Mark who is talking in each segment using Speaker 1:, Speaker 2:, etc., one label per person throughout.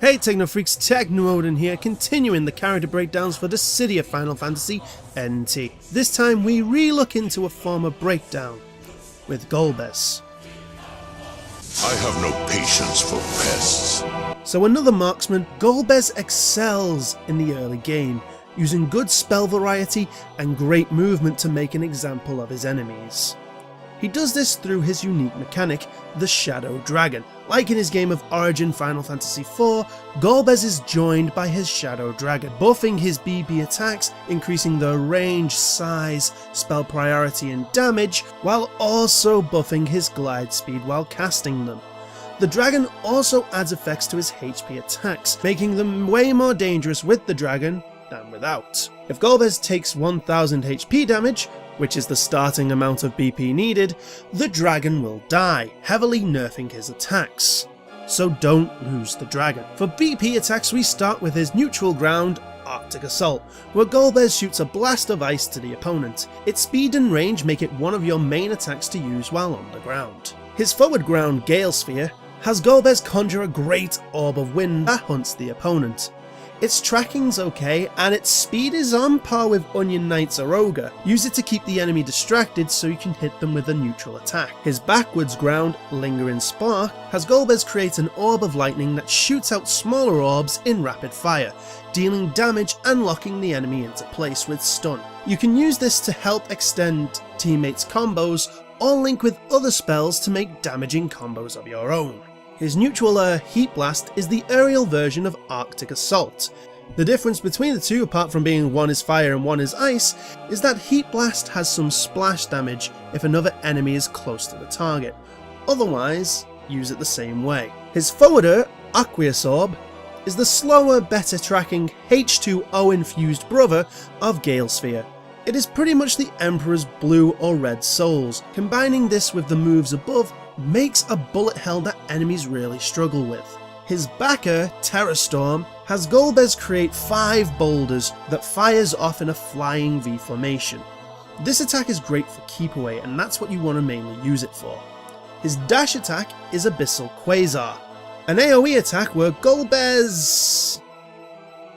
Speaker 1: Hey Technofreaks, Technoodin here, continuing the character breakdowns for Dissidia Final Fantasy NT. This time we re-look into a former breakdown with Golbez.
Speaker 2: I have no patience for pests.
Speaker 1: So another marksman, Golbez excels in the early game, using good spell variety and great movement to make an example of his enemies. He does this through his unique mechanic, the Shadow Dragon. Like in his game of Origin Final Fantasy IV, Golbez is joined by his Shadow Dragon, buffing his BP attacks, increasing their range, size, spell priority and damage, while also buffing his glide speed while casting them. The dragon also adds effects to his HP attacks, making them way more dangerous with the dragon than without. If Golbez takes 1000 HP damage, which is the starting amount of BP needed, the dragon will die, heavily nerfing his attacks. So don't lose the dragon. For BP attacks we start with his neutral ground, Arctic Assault, where Golbez shoots a blast of ice to the opponent. Its speed and range make it one of your main attacks to use while on the ground. His forward ground, Gale Sphere, has Golbez conjure a great orb of wind that hunts the opponent. Its tracking's okay, and its speed is on par with Onion Knight's Aroga. Use it to keep the enemy distracted so you can hit them with a neutral attack. His backwards ground, Lingering Spark, has Golbez create an orb of lightning that shoots out smaller orbs in rapid fire, dealing damage and locking the enemy into place with stun. You can use this to help extend teammates' combos or link with other spells to make damaging combos of your own. His neutral Heat Blast is the aerial version of Arctic Assault. The difference between the two, apart from being one is fire and one is ice, is that Heat Blast has some splash damage if another enemy is close to the target. Otherwise, use it the same way. His forwarder, Aqueous Orb, is the slower, better tracking H2O infused brother of Gale Sphere. It is pretty much the Emperor's blue or red souls. Combining this with the moves above makes a bullet hell that enemies really struggle with. His backer, Terror Storm, has Golbez create 5 boulders that fires off in a flying V formation. This attack is great for keep away, and that's what you want to mainly use it for. His dash attack is Abyssal Quasar, an AoE attack where Golbez...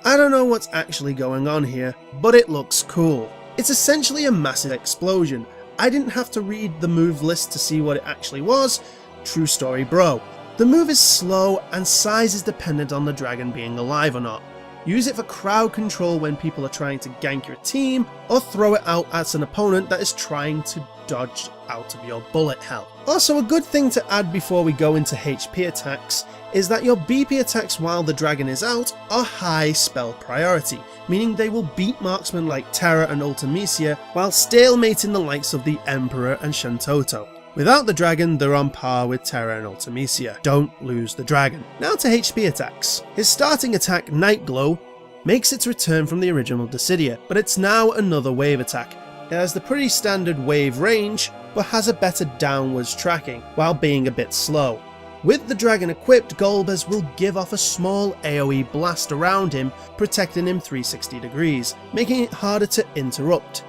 Speaker 1: I don't know what's actually going on here, but it looks cool. It's essentially a massive explosion. I didn't have to read the move list to see what it actually was. True story, bro. The move is slow and size is dependent on the dragon being alive or not. Use it for crowd control when people are trying to gank your team, or throw it out at an opponent that is trying to dodge out of your bullet hell. Also, a good thing to add before we go into HP attacks is that your BP attacks while the dragon is out are high spell priority, meaning they will beat marksmen like Terra and Ultimecia while stalemating the likes of the Emperor and Shantoto. Without the dragon, they're on par with Terra and Ultimecia. Don't lose the dragon. Now to HP attacks. His starting attack, Night Glow, makes its return from the original Dissidia, but it's now another wave attack. It has the pretty standard wave range, but has a better downwards tracking, while being a bit slow. With the dragon equipped, Golbez will give off a small AoE blast around him, protecting him 360 degrees, making it harder to interrupt.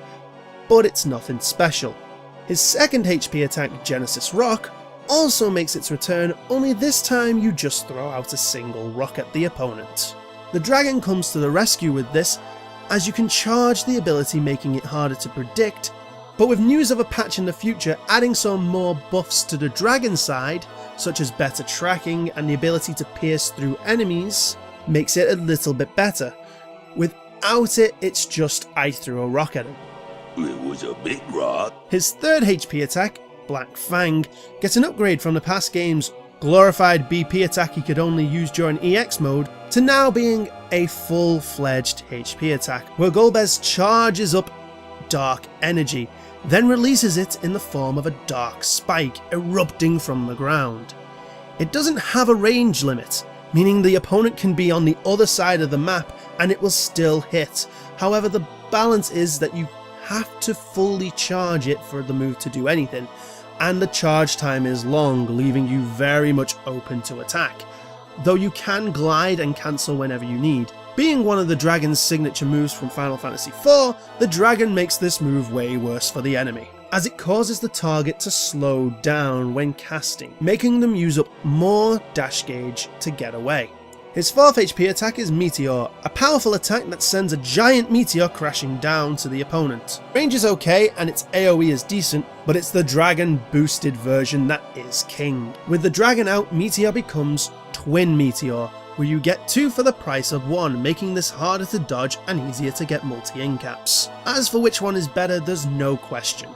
Speaker 1: But it's nothing special. His second HP attack, Genesis Rock, also makes its return, only this time you just throw out a single rock at the opponent. The dragon comes to the rescue with this, as you can charge the ability, making it harder to predict, but with news of a patch in the future adding some more buffs to the dragon side, such as better tracking and the ability to pierce through enemies, makes it a little bit better. Without it, it's just I threw a rock at him.
Speaker 2: It was a big rock.
Speaker 1: His third HP attack, Black Fang, gets an upgrade from the past game's glorified BP attack he could only use during EX mode, to now being a full-fledged HP attack, where Golbez charges up dark energy, then releases it in the form of a dark spike erupting from the ground. It doesn't have a range limit, meaning the opponent can be on the other side of the map and it will still hit. However, the balance is that you have to fully charge it for the move to do anything, and the charge time is long, leaving you very much open to attack, though you can glide and cancel whenever you need. Being one of the dragon's signature moves from Final Fantasy IV, the dragon makes this move way worse for the enemy, as it causes the target to slow down when casting, making them use up more dash gauge to get away. His 4th HP attack is Meteor, a powerful attack that sends a giant meteor crashing down to the opponent. Range is okay and its AoE is decent, but it's the dragon boosted version that is king. With the dragon out, Meteor becomes Twin Meteor, where you get 2 for the price of 1, making this harder to dodge and easier to get multi-incaps. As for which one is better, there's no question.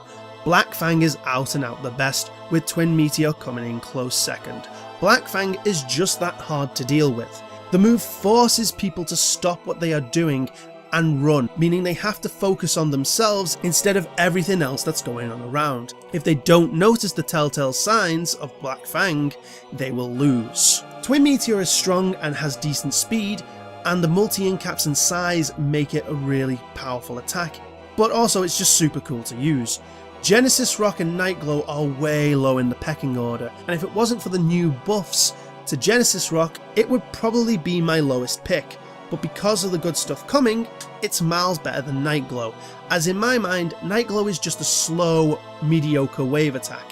Speaker 1: Black Fang is out and out the best, with Twin Meteor coming in close second. Black Fang is just that hard to deal with. The move forces people to stop what they are doing and run, meaning they have to focus on themselves instead of everything else that's going on around. If they don't notice the telltale signs of Black Fang, they will lose. Twin Meteor is strong and has decent speed, and the multi-incaps and size make it a really powerful attack, but also it's just super cool to use. Genesis Rock and Nightglow are way low in the pecking order, and if it wasn't for the new buffs to Genesis Rock, it would probably be my lowest pick, but because of the good stuff coming, it's miles better than Nightglow, as in my mind, Nightglow is just a slow, mediocre wave attack.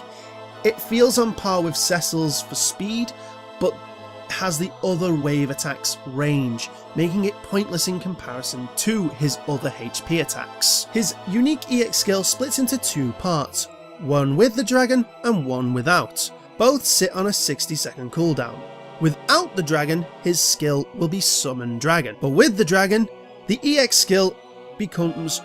Speaker 1: It feels on par with Cecil's for speed, but has the other wave attack's range, making it pointless in comparison to his other HP attacks. His unique EX skill splits into 2 parts, one with the dragon and one without. Both sit on a 60-second cooldown. Without the dragon, his skill will be Summon Dragon, but with the dragon, the EX skill becomes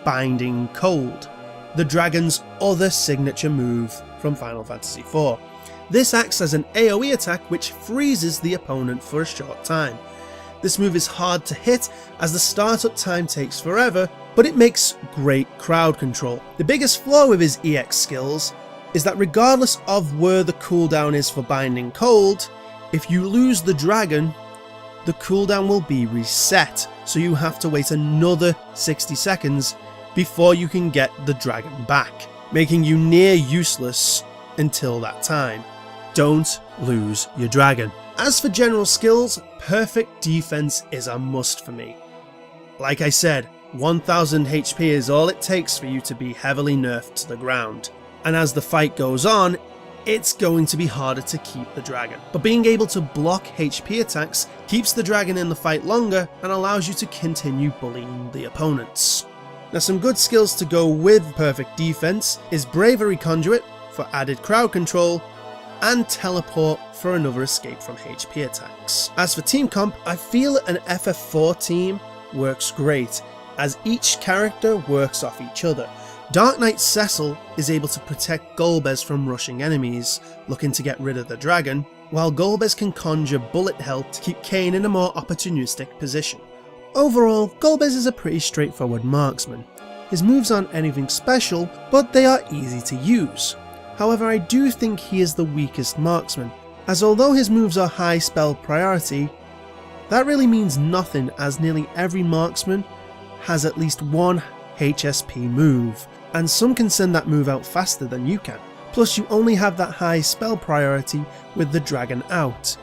Speaker 1: Binding Cold, the dragon's other signature move from Final Fantasy IV. This acts as an AoE attack which freezes the opponent for a short time. This move is hard to hit as the startup time takes forever, but it makes great crowd control. The biggest flaw with his EX skills is that regardless of where the cooldown is for Binding Cold, if you lose the dragon, the cooldown will be reset, so you have to wait another 60 seconds before you can get the dragon back, making you near useless until that time. Don't lose your dragon. As for general skills, perfect defense is a must for me. Like I said, 1000 HP is all it takes for you to be heavily nerfed to the ground. And as the fight goes on, it's going to be harder to keep the dragon. But being able to block HP attacks keeps the dragon in the fight longer and allows you to continue bullying the opponents. Now, some good skills to go with perfect defense is Bravery Conduit for added crowd control and Teleport for another escape from HP attacks. As for team comp, I feel an FF4 team works great as each character works off each other. Dark Knight Cecil is able to protect Golbez from rushing enemies looking to get rid of the dragon, while Golbez can conjure bullet hell to keep Kain in a more opportunistic position. Overall, Golbez is a pretty straightforward marksman. His moves aren't anything special, but they are easy to use. However, I do think he is the weakest marksman, as although his moves are high spell priority, that really means nothing as nearly every marksman has at least one HSP move, and some can send that move out faster than you can. Plus, you only have that high spell priority with the dragon out.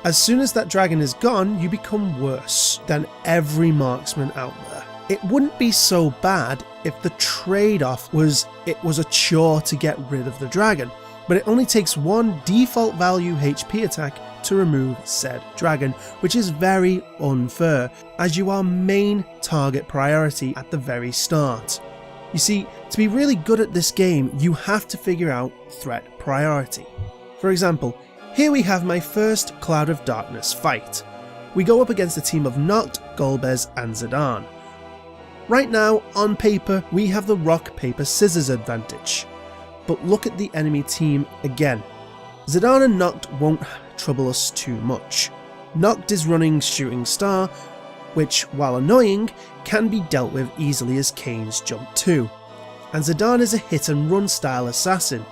Speaker 1: As soon as that dragon is gone, you become worse than every marksman out there. It wouldn't be so bad if the trade-off was it was a chore to get rid of the dragon, but it only takes one default value HP attack to remove said dragon, which is very unfair, as you are main target priority at the very start. You see, to be really good at this game, you have to figure out threat priority. For example, here we have my first Cloud of Darkness fight. We go up against a team of Noct, Golbez and Zidane. Right now, on paper, we have the rock, paper, scissors advantage. But look at the enemy team again. Zidane and Noct won't trouble us too much. Noct is running Shooting Star, which, while annoying, can be dealt with easily as Kain's Jump 2. And Zidane is a hit and run style assassin,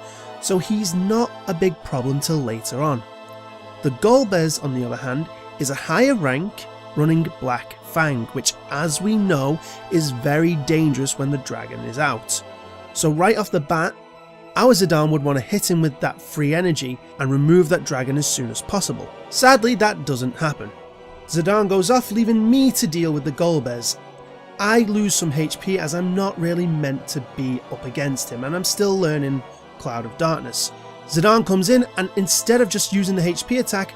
Speaker 1: so he's not a big problem till later on. The Golbez, on the other hand, is a higher rank, running Black Fang, which, as we know, is very dangerous when the dragon is out. So right off the bat, our Zidane would want to hit him with that free energy and remove that dragon as soon as possible. Sadly, that doesn't happen. Zidane goes off, leaving me to deal with the Golbez. I lose some HP as I'm not really meant to be up against him, and I'm still learning Cloud of Darkness. Zidane comes in, and instead of just using the HP attack,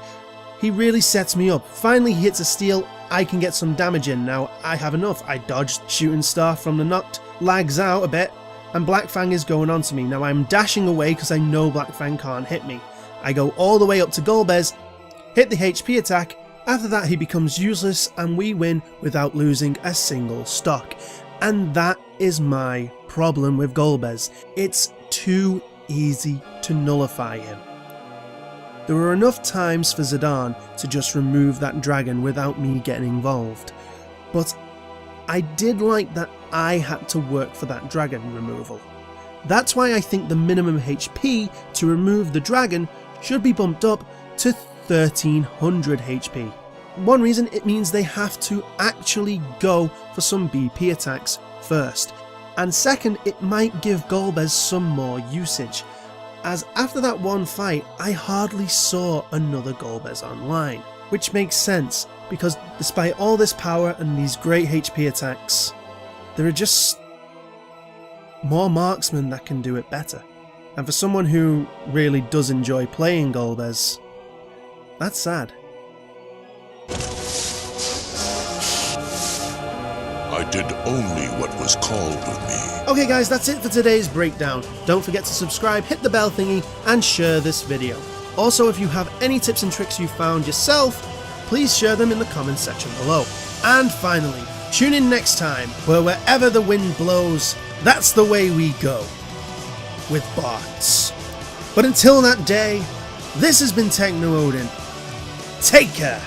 Speaker 1: He really sets me up. Finally he hits a steal, I can get some damage in. Now I have enough. I dodged Shooting Star from the knocked, lags out a bit, and Black Fang is going on to me. Now I'm dashing away because I know Black Fang can't hit me. I go all the way up to Golbez, hit the HP attack. After that he becomes useless and we win without losing a single stock. And that is my problem with Golbez. It's too easy to nullify him. There were enough times for Zidane to just remove that dragon without me getting involved, but I did like that I had to work for that dragon removal. That's why I think the minimum HP to remove the dragon should be bumped up to 1300 HP. One reason, it means they have to actually go for some BP attacks first, and second, it might give Golbez some more usage, as after that one fight I hardly saw another Golbez online, which makes sense because despite all this power and these great HP attacks, there are just more marksmen that can do it better. And for someone who really does enjoy playing Golbez, that's sad.
Speaker 2: I did only what was called of me.
Speaker 1: Okay guys, that's it for today's breakdown. Don't forget to subscribe, hit the bell thingy, and share this video. Also, if you have any tips and tricks you found yourself, please share them in the comments section below. And finally, tune in next time, where wherever the wind blows, that's the way we go. With Bards. But until that day, this has been Techno Odin. Take care!